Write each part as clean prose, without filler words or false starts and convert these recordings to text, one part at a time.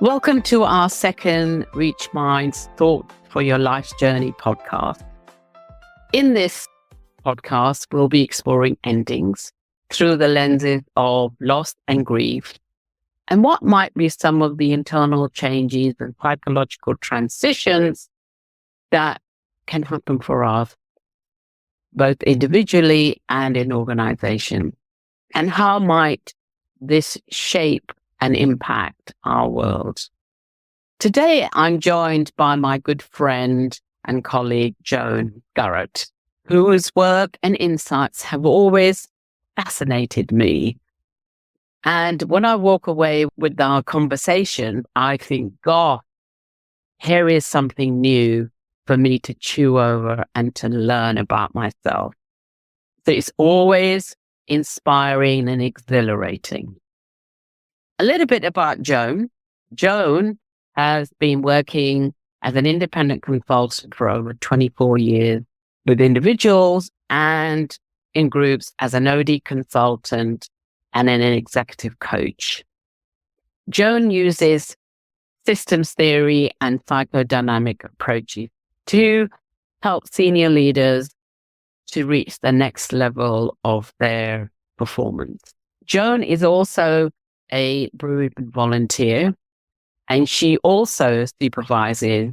Welcome to our second Reach Minds Thought for Your Life's Journey podcast. In this podcast, we'll be exploring endings through the lenses of loss and grief, and what might be some of the internal changes and psychological transitions that can happen for us, both individually and in organization, and how might this shape and impact our world. Today, I'm joined by my good friend and colleague, Joan Scarrott, whose work and insights have always fascinated me. And when I walk away with our conversation, I think, God, here is something new for me to chew over and to learn about myself. So it's always inspiring and exhilarating. A little bit about Joan. Joan has been working as an independent consultant for over 24 years with individuals and in groups as an OD consultant and an executive coach. Joan uses systems theory and psychodynamic approaches to help senior leaders to reach the next level of their performance. Joan is also a bereavement volunteer, and she also supervises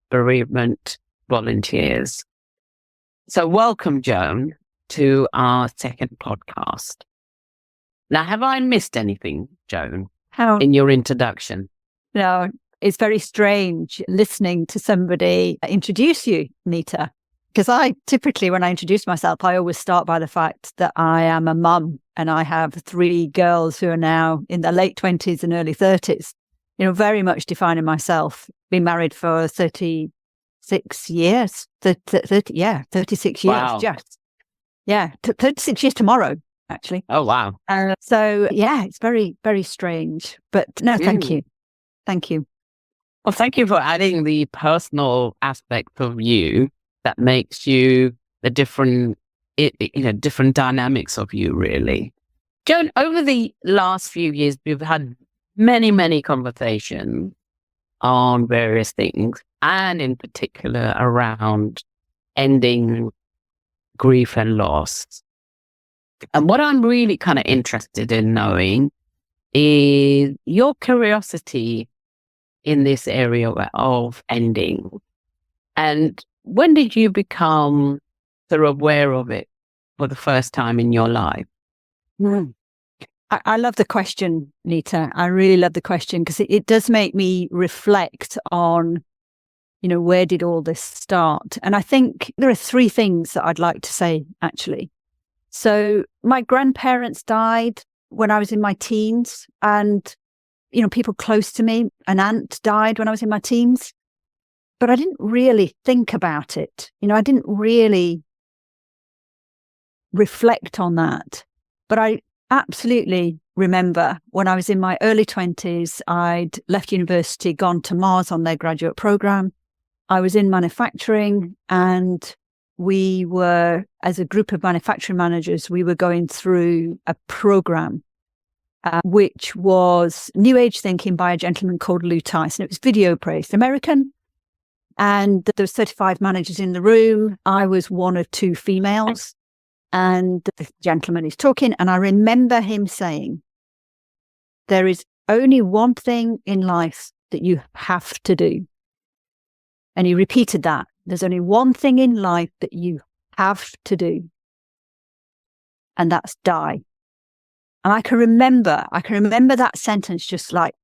bereavement volunteers. So welcome, Joan, to our second podcast. Now, have I missed anything, Joan, in your introduction? No, it's very strange listening to somebody introduce you, Nita, because I typically, when I introduce myself, I always start by the fact that I am a mum and I have 3 girls who are now in their late 20s and early 30s, very much defining myself. Been married for 36 years, 36 years, wow. just. Yeah, 36 years tomorrow, actually. Oh, wow. So, it's very, very strange. But no, thank you. Thank you. Well, thank you for adding the personal aspect of you that makes you the different dynamics of you, really. Joan, over the last few years, we've had many, many conversations on various things, and in particular around ending grief and loss. And what I'm really kind of interested in knowing is your curiosity in this area of ending. And when did you become sort of aware of it for the first time in your life? I love the question, Nita. I really love the question because it does make me reflect on, where did all this start? And I think there are 3 things that I'd like to say, actually. So my grandparents died when I was in my teens, and, people close to me, an aunt died when I was in my teens. But I didn't really think about it. I didn't really reflect on that. But I absolutely remember when I was in my early 20s, I'd left university, gone to Mars on their graduate program. I was in manufacturing, and we were, as a group of manufacturing managers, we were going through a program, which was New Age thinking by a gentleman called Lou Tyson. It was video-based, American. And there was 35 managers in the room. I was one of 2 females. And the gentleman is talking, and I remember him saying, there is only one thing in life that you have to do. And he repeated that. There's only one thing in life that you have to do. And that's die. And I can remember that sentence just like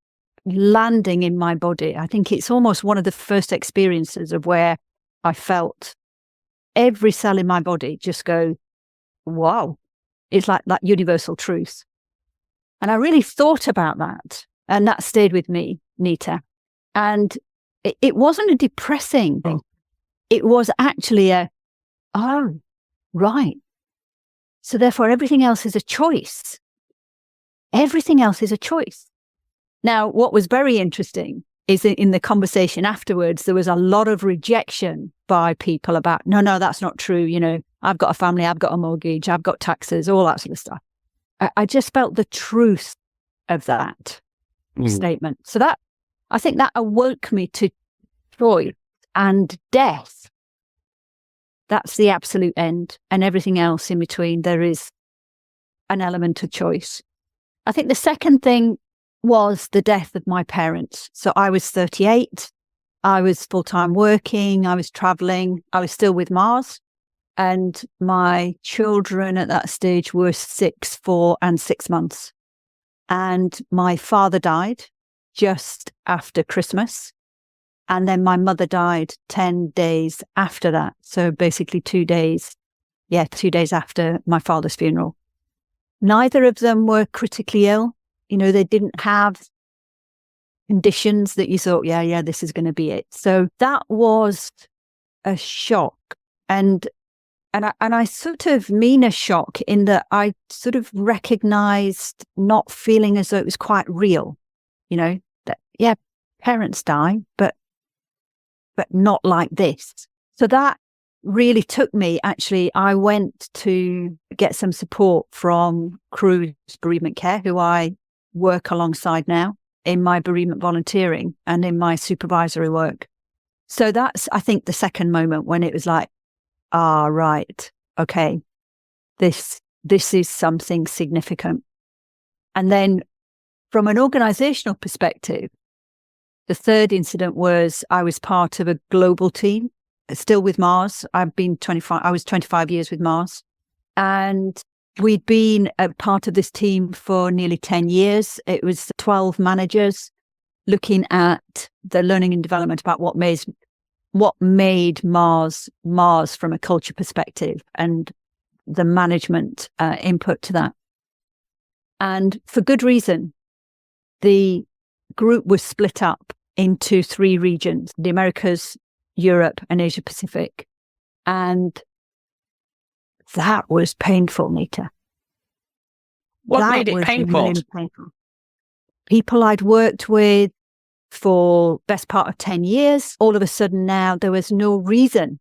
landing in my body. I think it's almost one of the first experiences of where I felt every cell in my body just go, wow. It's like that universal truth. And I really thought about that. And that stayed with me, Nita. And it wasn't a depressing thing. It was actually right. So therefore, everything else is a choice. Everything else is a choice. Now, what was very interesting is that in the conversation afterwards, there was a lot of rejection by people about, no, that's not true. I've got a family, I've got a mortgage, I've got taxes, all that sort of stuff. I just felt the truth of that statement. So that I think that awoke me to choice and death. That's the absolute end, and everything else in between, there is an element of choice. I think the second thing was the death of my parents. So I was 38. I was full-time working. I was traveling. I was still with Mars. And my children at that stage were 6, 4, and 6 months. And my father died just after Christmas. And then my mother died 10 days after that. So basically 2 days after my father's funeral. Neither of them were critically ill. They didn't have conditions that you thought, yeah, this is going to be it. So that was a shock. And I sort of mean a shock in that I sort of recognized not feeling as though it was quite real, that, parents die, but not like this. So that really took me, actually, I went to get some support from Crew's Bereavement Care, who I work alongside now in my bereavement volunteering and in my supervisory work. So that's, I think, the second moment when it was like, right, okay, this is something significant. And then from an organisational perspective, the third incident was I was part of a global team, still with Mars. I was 25 years with Mars. And we'd been a part of this team for nearly 10 years. It was 12 managers looking at the learning and development about what made Mars from a culture perspective and the management input to that. And for good reason, the group was split up into 3 regions, the Americas, Europe, and Asia Pacific. And that was painful, Nita. What made it painful? Really painful. People I'd worked with for best part of 10 years, all of a sudden now there was no reason.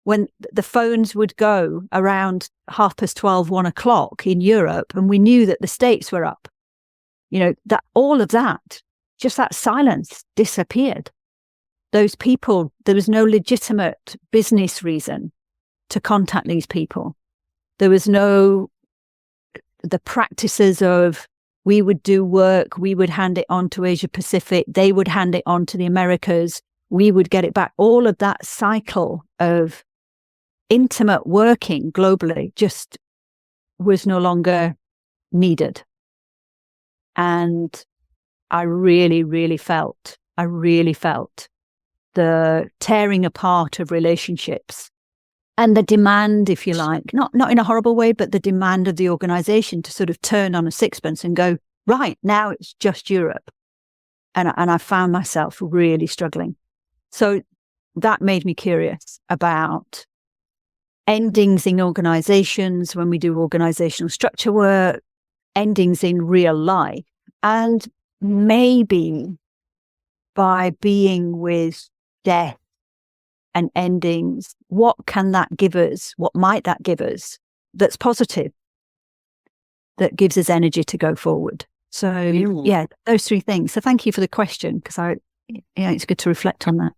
When the phones would go around 12:30, 1 o'clock in Europe, and we knew that the States were up, that all of that, just that silence disappeared. Those people, there was no legitimate business reason to contact these people. There was the practices of, we would do work, we would hand it on to Asia Pacific, they would hand it on to the Americas, we would get it back. All of that cycle of intimate working globally just was no longer needed. And I really, really felt the tearing apart of relationships and the demand, if you like, not in a horrible way, but the demand of the organisation to sort of turn on a sixpence and go, right, now it's just Europe. And I found myself really struggling. So that made me curious about endings in organisations when we do organisational structure work, endings in real life, and maybe by being with death and endings, what can that give us? What might that give us that's positive, that gives us energy to go forward? So, those 3 things. So thank you for the question, because it's good to reflect on that.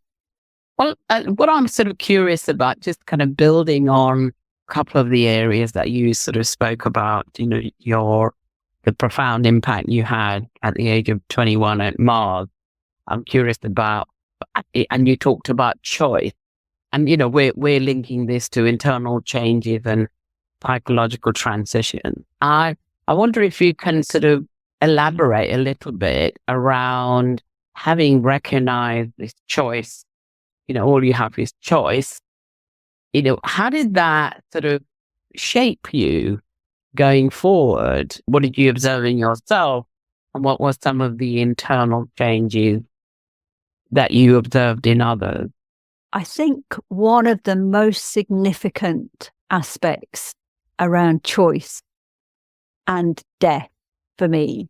Well, what I'm sort of curious about, just kind of building on a couple of the areas that you sort of spoke about, the profound impact you had at the age of 21 at Mars. I'm curious about, and you talked about choice, and we're linking this to internal changes and psychological transition. I wonder if you can sort of elaborate a little bit around having recognized this choice. All you have is choice. How did that sort of shape you going forward? What did you observe in yourself, and what were some of the internal changes that you observed in others? I think one of the most significant aspects around choice and death for me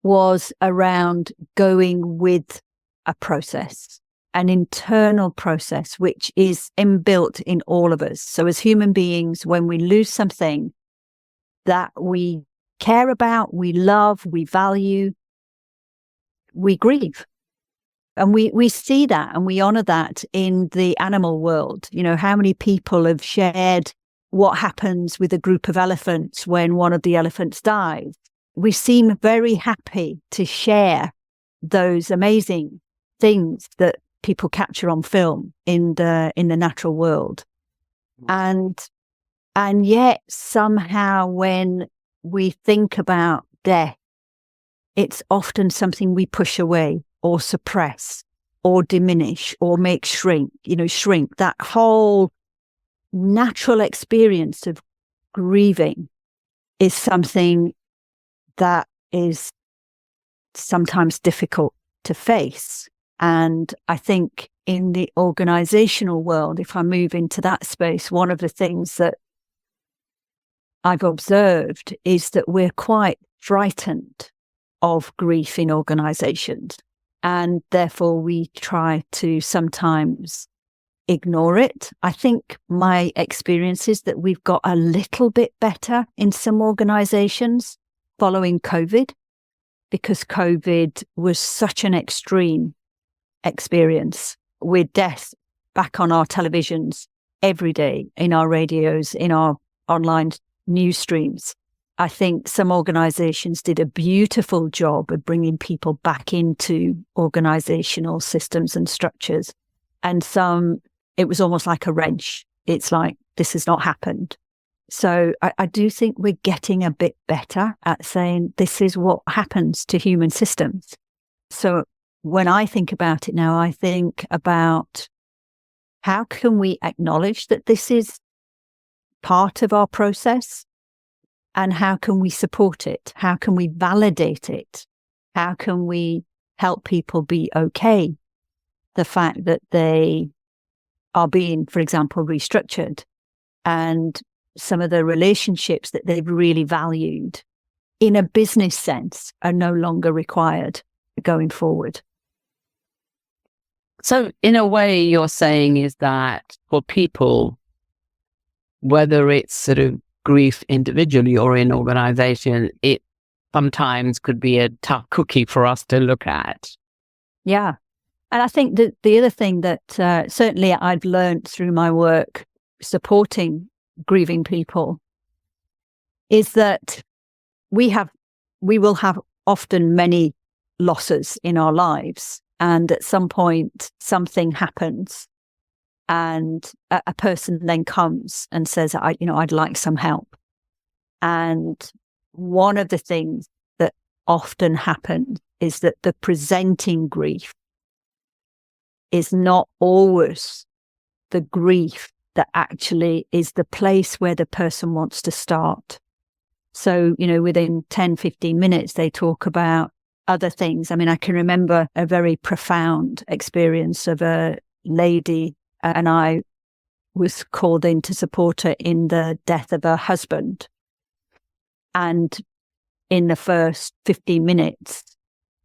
was around going with a process, an internal process, which is inbuilt in all of us. So as human beings, when we lose something that we care about, we love, we value, we grieve. And we see that and we honor that in the animal world. You know, how many people have shared what happens with a group of elephants when one of the elephants dies? We seem very happy to share those amazing things that people capture on film in the natural world. And yet somehow when we think about death, it's often something we push away or suppress or diminish or make shrink. That whole natural experience of grieving is something that is sometimes difficult to face. And I think in the organisational world, if I move into that space, one of the things that I've observed is that we're quite frightened of grief in organisations. And therefore, we try to sometimes ignore it. I think my experience is that we've got a little bit better in some organisations following COVID, because COVID was such an extreme experience with death back on our televisions every day, in our radios, in our online news streams. I think some organisations did a beautiful job of bringing people back into organisational systems and structures. And some, it was almost like a wrench. It's like, this has not happened. So I do think we're getting a bit better at saying this is what happens to human systems. So when I think about it now, I think about how can we acknowledge that this is part of our process? And how can we support it? How can we validate it? How can we help people be okay? The fact that they are being, for example, restructured, and some of the relationships that they've really valued in a business sense are no longer required going forward. So in a way, you're saying is that for people, whether it's sort of grief individually or in organization, it sometimes could be a tough cookie for us to look at. Yeah. And I think that the other thing that certainly I've learned through my work supporting grieving people is that we will have often many losses in our lives. And at some point, something happens. And a person then comes and says, I'd like some help. And one of the things that often happens is that the presenting grief is not always the grief that actually is the place where the person wants to start. So, within 10, 15 minutes, they talk about other things. I mean, I can remember a very profound experience of a lady, and I was called in to support her in the death of her husband. And in the first 15 minutes,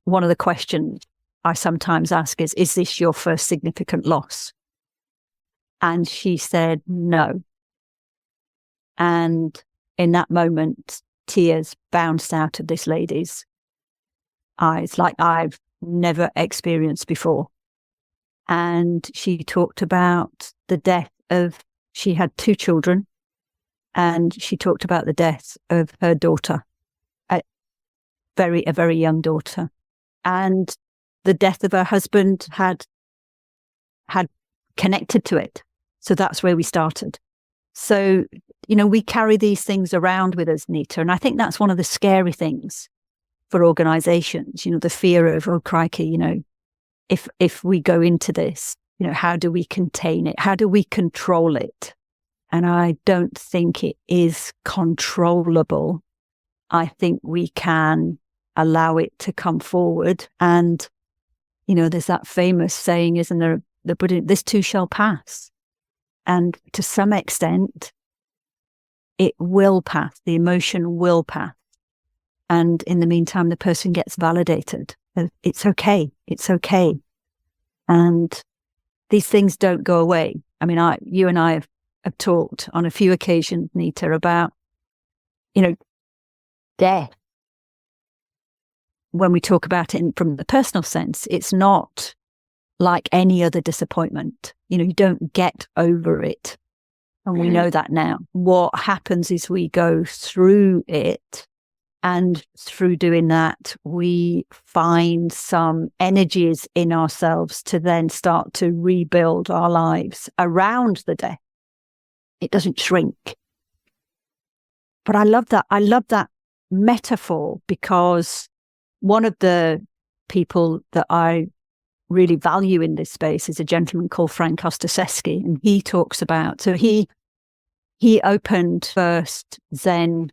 one of the questions I sometimes ask is this your first significant loss? And she said, no. And in that moment, tears bounced out of this lady's eyes like I've never experienced before. And she talked about the death of, she had 2 children, and she talked about the death of her daughter, a very young daughter. And the death of her husband had connected to it. So that's where we started. So, we carry these things around with us, Nita. And I think that's one of the scary things for organizations, the fear of, oh, crikey, if we go into this, how do we contain it? How do we control it? And I don't think it is controllable. I think we can allow it to come forward. And, there's that famous saying, isn't there, this too shall pass. And to some extent, it will pass. The emotion will pass. And in the meantime, the person gets validated. It's okay. It's okay. And these things don't go away. I mean, you and I have talked on a few occasions, Nita, about, death. when we talk about it from the personal sense, it's not like any other disappointment. You don't get over it. And we know that now. What happens is we go through it, and through doing that, we find some energies in ourselves to then start to rebuild our lives around the death. It doesn't shrink. But I love that. I love that metaphor, because one of the people that I really value in this space is a gentleman called Frank Ostaseski, and he talks about, so he opened first Zen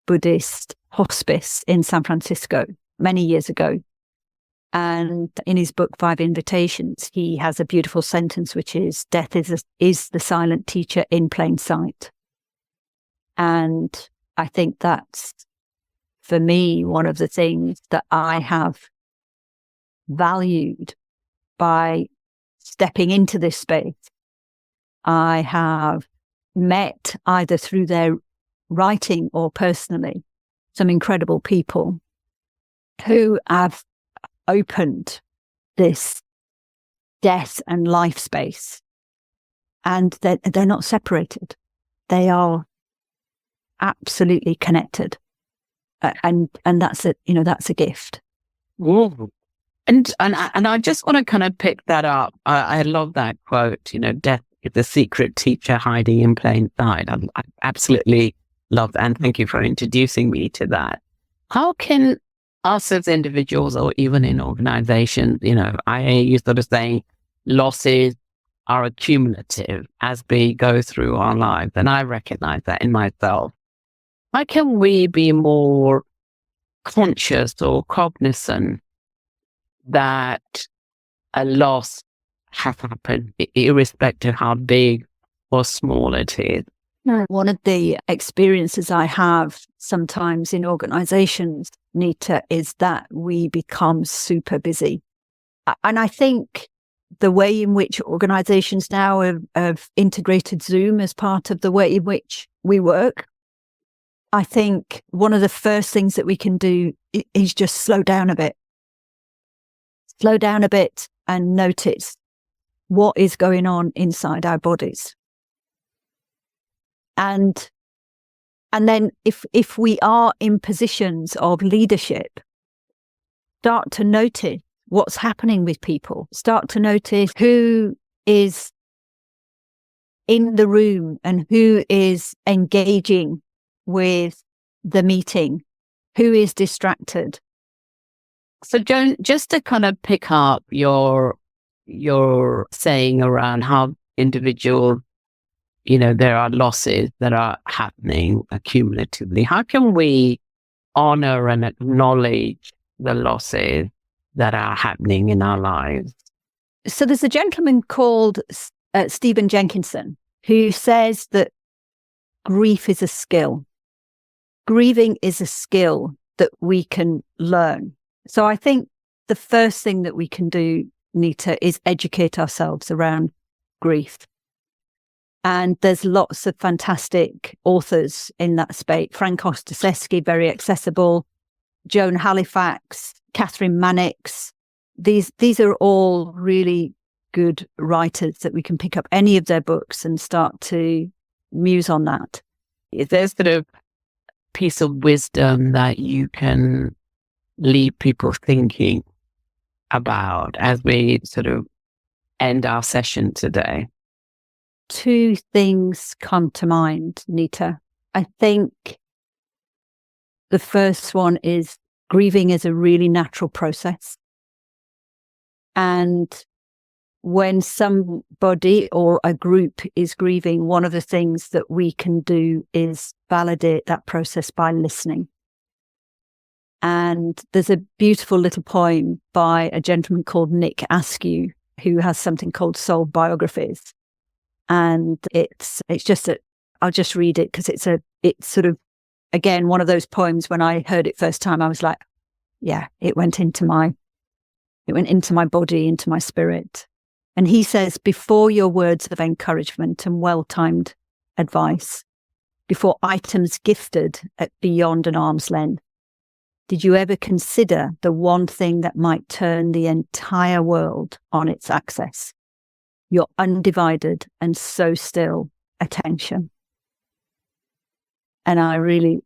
Buddhist hospice in San Francisco many years ago. And in his book, 5 Invitations, he has a beautiful sentence, which is, death is the silent teacher in plain sight. And I think that's, for me, one of the things that I have valued by stepping into this space. I have met, either through their writing or personally, some incredible people who have opened this death and life space, and they're not separated. They are absolutely connected, and that's that's a gift. Ooh. And I just want to kind of pick that up. I love that quote. Death is the secret teacher hiding in plain sight. I absolutely love that, and thank you for introducing me to that. How can us as individuals, or even in organizations, I hear you sort of saying losses are accumulative as we go through our lives, and I recognize that in myself. How can we be more conscious or cognizant that a loss has happened, irrespective of how big or small it is? One of the experiences I have sometimes in organizations, Nita, is that we become super busy. And I think the way in which organizations now have integrated Zoom as part of the way in which we work, I think one of the first things that we can do is just slow down a bit. Slow down a bit and notice what is going on inside our bodies. And then if we are in positions of leadership, start to notice what's happening with people. Start to notice who is in the room and who is engaging with the meeting, who is distracted. So Joan, just to kind of pick up your saying around how individuals, there are losses that are happening accumulatively. How can we honor and acknowledge the losses that are happening in our lives? So there's a gentleman called Stephen Jenkinson who says that grief is a skill. Grieving is a skill that we can learn. So I think the first thing that we can do, Nita, is educate ourselves around grief. And there's lots of fantastic authors in that space. Frank Ostaseski, very accessible. Joan Halifax, Catherine Mannix. These are all really good writers that we can pick up any of their books and start to muse on that. Is there sort of piece of wisdom that you can leave people thinking about as we sort of end our session today? 2 things come to mind, Nita. I think the first one is grieving is a really natural process. And when somebody or a group is grieving, one of the things that we can do is validate that process by listening. And there's a beautiful little poem by a gentleman called Nick Askew, who has something called Soul Biographies. And it's just I'll just read it because it's sort of, again, one of those poems. When I heard it first time, I was like, yeah, it went into my body, into my spirit. And he says, before your words of encouragement and well-timed advice, before items gifted at beyond an arm's length, did you ever consider the one thing that might turn the entire world on its axis? Your undivided and so still attention. And I really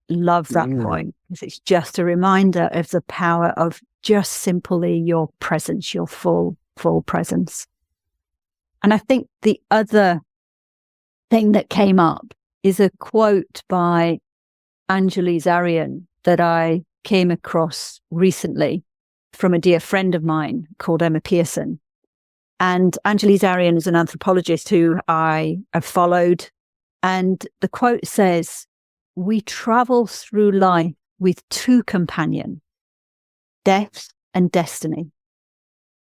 love that point, because it's just a reminder of the power of just simply your presence, your full presence. And I think the other thing that came up is a quote by Angeles Arian that I came across recently from a dear friend of mine called Emma Pearson. And Angeles Arian is an anthropologist who I have followed. And the quote says, "We travel through life with two companions, death and destiny.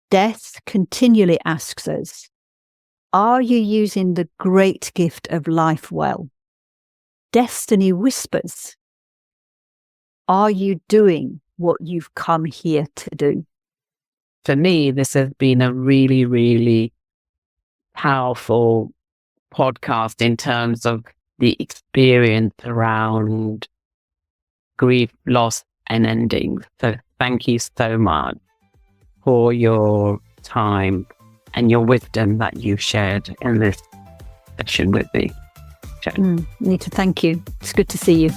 Death continually asks us, are you using the great gift of life well? Destiny whispers, are you doing what you've come here to do?" For me, this has been a really, really powerful podcast in terms of the experience around grief, loss, and endings. So thank you so much for your time and your wisdom that you've shared in this session with me. Nita, thank you. It's good to see you.